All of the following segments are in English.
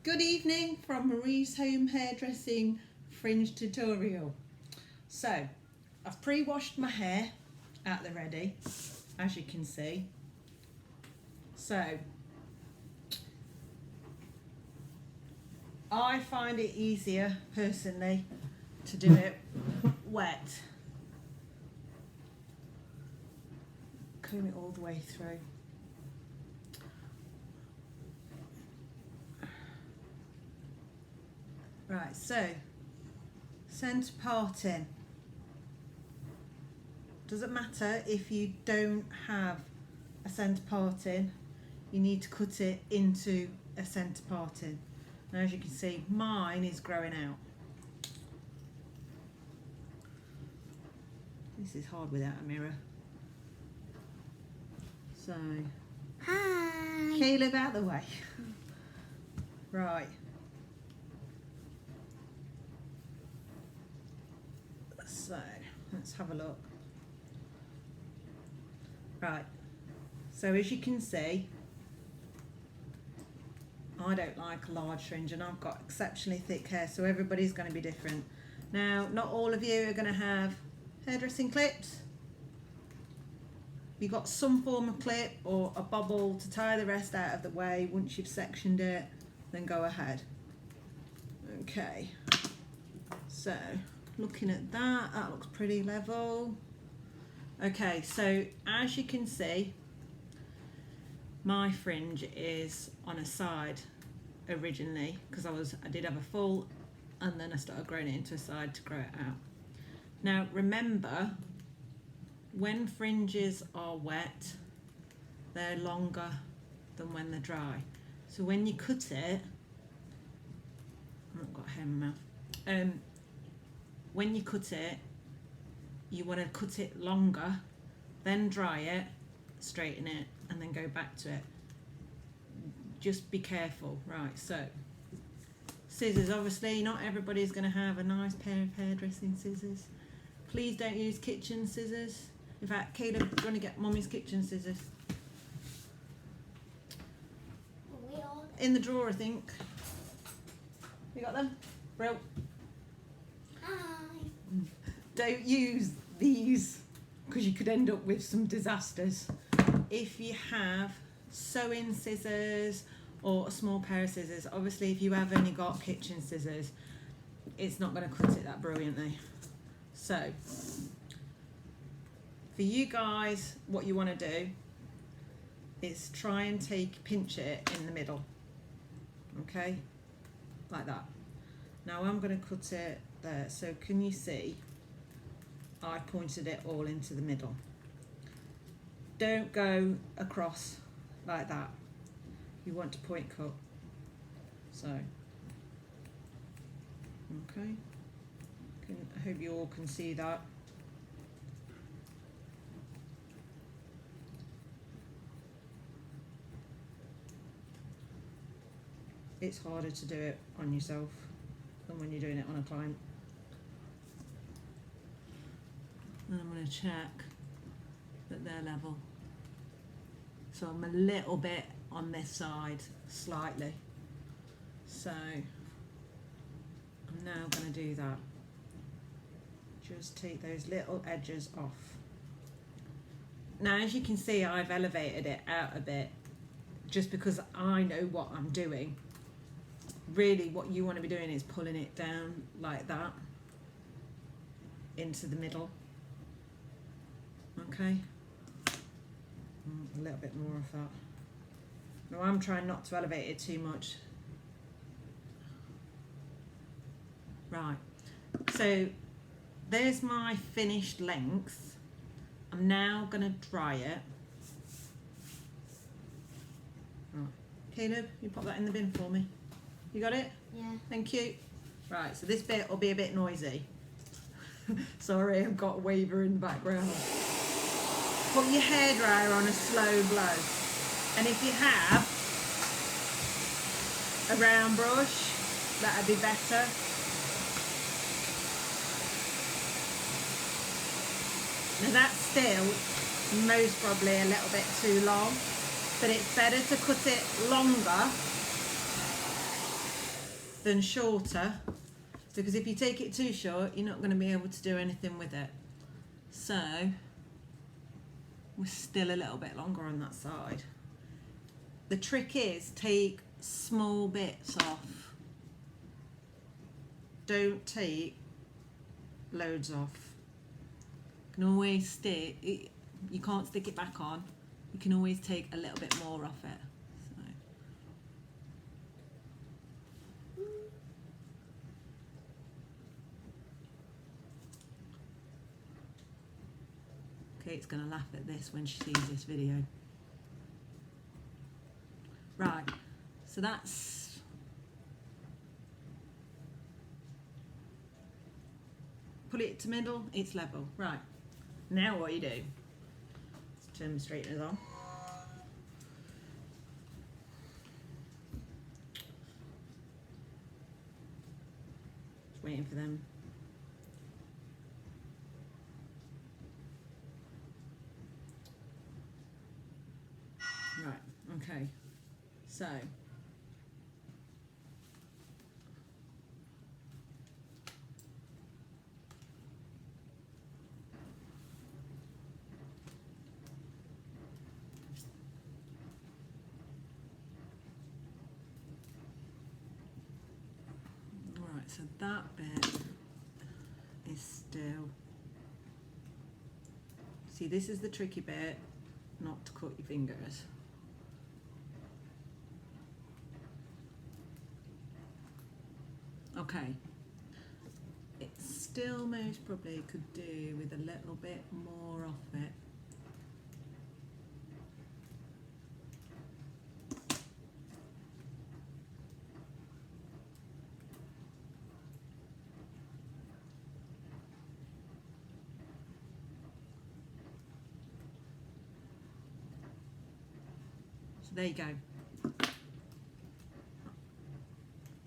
Good evening from Marie's Home Hairdressing Fringe Tutorial. So, I've pre-washed my hair at the ready, as you can see. So, I find it easier, personally, to do it wet. Comb it all the way through. Right, so centre parting. Doesn't matter if you don't have a centre parting, you need to cut it into a centre parting. And as you can see, mine is growing out. This is hard without a mirror. So, hi. Caleb out the way. Right. So, let's have a look. Right, so as you can see, I don't like a large fringe and I've got exceptionally thick hair, so everybody's going to be different. Now, not all of you are going to have hairdressing clips. You've got some form of clip or a bobble to tie the rest out of the way. Once you've sectioned it, then go ahead. Okay, so looking at that, that looks pretty level. Okay, so as you can see, my fringe is on a side originally because I did have a full and then I started growing it into a side to grow it out. Now remember, when fringes are wet, they're longer than when they're dry. So when you cut it, I've got hair in my mouth. When you cut it, you want to cut it longer, then dry it, straighten it, and then go back to it. Just be careful. Right, so scissors, obviously not everybody's going to have a nice pair of hairdressing scissors. Please don't use kitchen scissors. In fact, Caleb, do you want to get Mummy's kitchen scissors? In the drawer, I think. You got them? Bro. Don't use these because you could end up with some disasters. If you have sewing scissors or a small pair of scissors, obviously if you have only got kitchen scissors, it's not going to cut it that brilliantly. So, for you guys, what you want to do is try and pinch it in the middle. Okay? Like that. Now I'm going to cut it there. So can you see? I pointed it all into the middle. Don't go across like that. You want to point cut. So, okay. I hope you all can see that. It's harder to do it on yourself than when you're doing it on a client. And I'm going to check that they're level. So I'm a little bit on this side, slightly. So I'm now going to do that. Just take those little edges off. Now, as you can see, I've elevated it out a bit just because I know what I'm doing. Really, what you want to be doing is pulling it down like that into the middle. Okay, a little bit more of that. Now I'm trying not to elevate it too much. Right, so there's my finished length. I'm now going to dry it. Right. Caleb, you pop that in the bin for me. You got it? Yeah. Thank you. Right, so this bit will be a bit noisy. Sorry, I've got a waver in the background. Put your hairdryer on a slow blow, and if you have a round brush, that'd be better. Now that's still most probably a little bit too long, but it's better to cut it longer than shorter, because if you take it too short, you're not going to be able to do anything with it. So we're still a little bit longer on that side. The trick is take small bits off. Don't take loads off. You can always stick, you can't stick it back on. You can always take a little bit more off it. So. Kate's going to laugh at this when she sees this video. Right, so that's put it to middle, it's level. Right, now what you do, let's turn the straighteners on. Just waiting for them. Right, okay. So, right, so that bit is still, see, this is the tricky bit, not to cut your fingers. Okay, it still most probably could do with a little bit more off it. So there you go.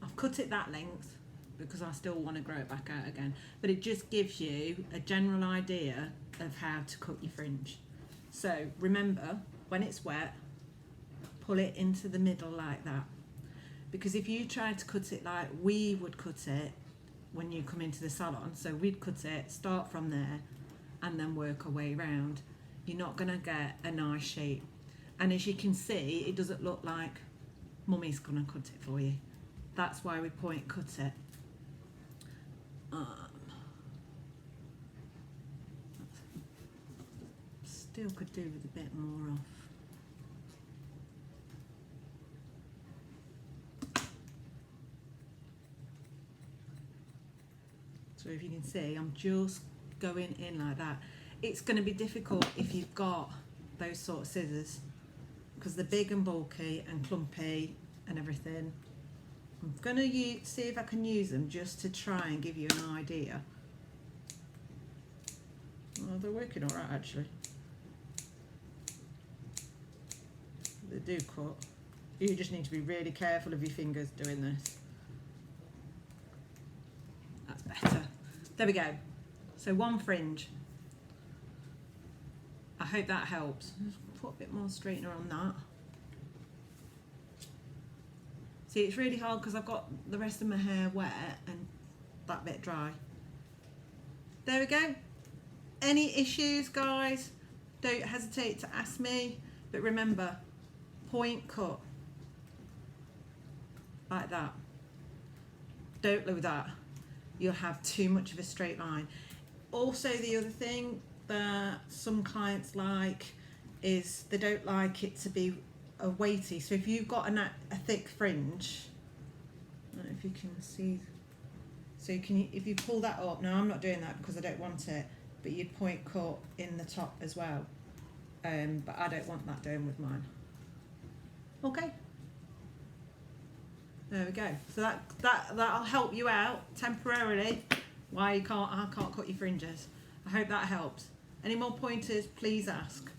I've cut it that length because I still want to grow it back out again, but it just gives you a general idea of how to cut your fringe. So remember, when it's wet, pull it into the middle like that, because if you try to cut it like we would cut it when you come into the salon, so we'd cut it, start from there and then work our way around, you're not going to get a nice shape. And as you can see, it doesn't look like mummy's going to cut it for you. That's why we point cut it. Still could do with a bit more off. So if you can see, I'm just going in like that. It's going to be difficult if you've got those sort of scissors, because they're big and bulky and clumpy and everything. I'm going to see if I can use them just to try and give you an idea. Oh, they're working all right actually. They do cut. You just need to be really careful of your fingers doing this. That's better. There we go. So one fringe. I hope that helps. Just put a bit more straightener on that. See, it's really hard because I've got the rest of my hair wet and that bit dry. There we go. Any issues, guys? Don't hesitate to ask me. But remember, point cut. Like that. Don't do that. You'll have too much of a straight line. Also, the other thing that some clients like is they don't like it to be a weighty. So if you've got a thick fringe, I don't know if you can see, so you can, if you pull that up, now I'm not doing that because I don't want it, but you'd point cut in the top as well, but I don't want that doing with mine. Okay, there we go. So that'll help you out temporarily why I can't cut your fringes. I hope that helps. Any more pointers, please ask.